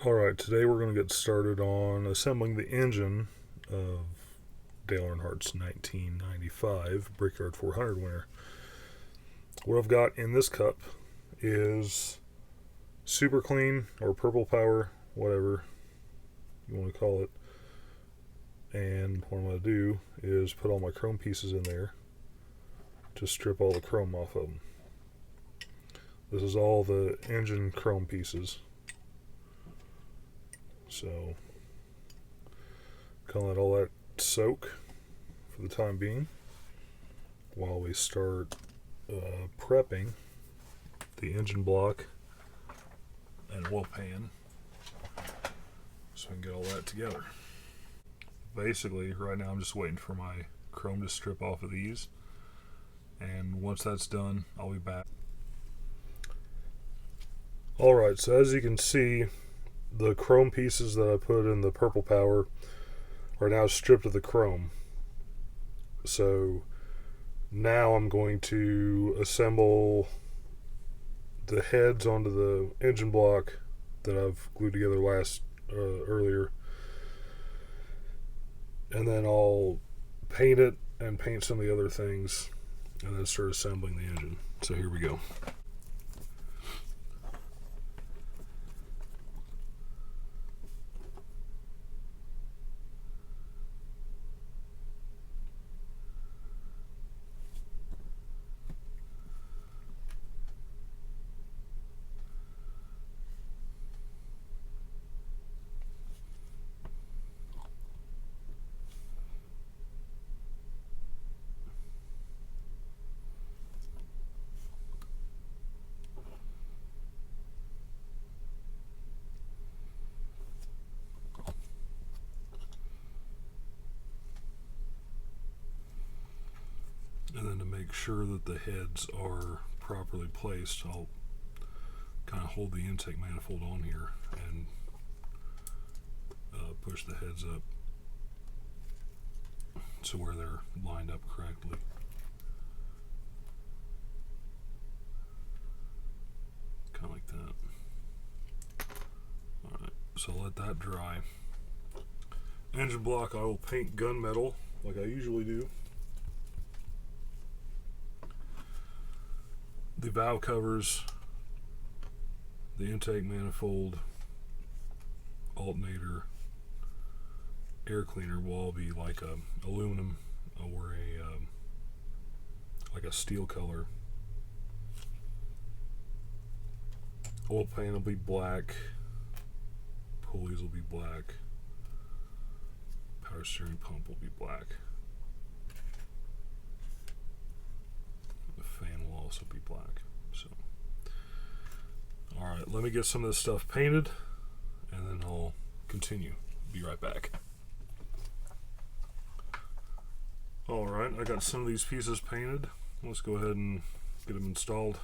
Alright, today we're going to get started on assembling the engine of Dale Earnhardt's 1995 Brickyard 400 winner. What I've got in this cup is super clean or purple power, whatever you want to call it. And what I'm going to do is put all my chrome pieces in there to strip all the chrome off of them. This is all the engine chrome pieces. So, gonna let all that soak for the time being while we start prepping the engine block and oil pan so we can get all that together. Basically, right now I'm just waiting for my chrome to strip off of these, and once that's done, I'll be back. Alright, so as you can see, the chrome pieces that I put in the purple power are now stripped of the chrome. So now I'm going to assemble the heads onto the engine block that I've glued together earlier, and then I'll paint it and paint some of the other things and then start assembling the engine. So here we go. And then to make sure that the heads are properly placed, I'll kind of hold the intake manifold on here and push the heads up to where they're lined up correctly. Kind of like that. Alright, so let that dry. Engine block I will paint gunmetal like I usually do. The valve covers, the intake manifold, alternator, air cleaner will all be like a aluminum or like a steel color. Oil pan will be black, pulleys will be black, power steering pump will be black. Fan will also be black. So, alright, let me get some of this stuff painted and then I'll continue. Be right back. Alright, I got some of these pieces painted. Let's go ahead and get them installed.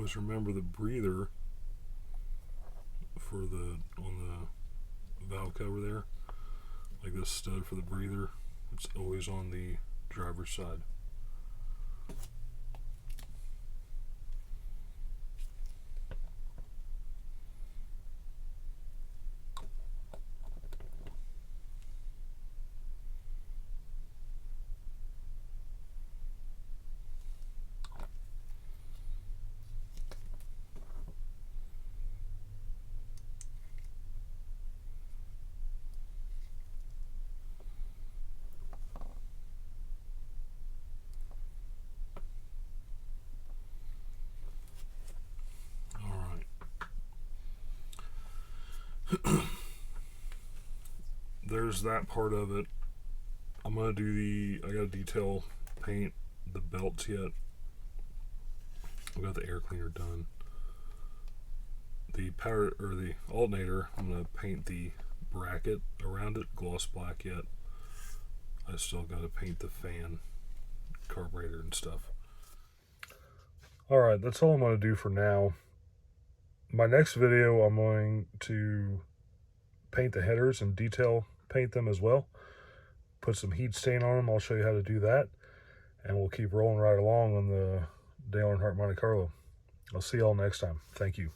always remember the breather for on the valve cover there, like this stud for the breather, it's always on the driver's side. There's that part of it. I'm gonna do I gotta detail paint the belts yet. I've got the air cleaner done. The power or the alternator, I'm gonna paint the bracket around it, gloss black yet. I still gotta paint the fan, carburetor and stuff. Alright, that's all I'm gonna do for now. My next video, I'm going to paint the headers and detail paint them as well. Put some heat stain on them. I'll show you how to do that. And we'll keep rolling right along on the Dale Earnhardt Monte Carlo. I'll see y'all next time. Thank you.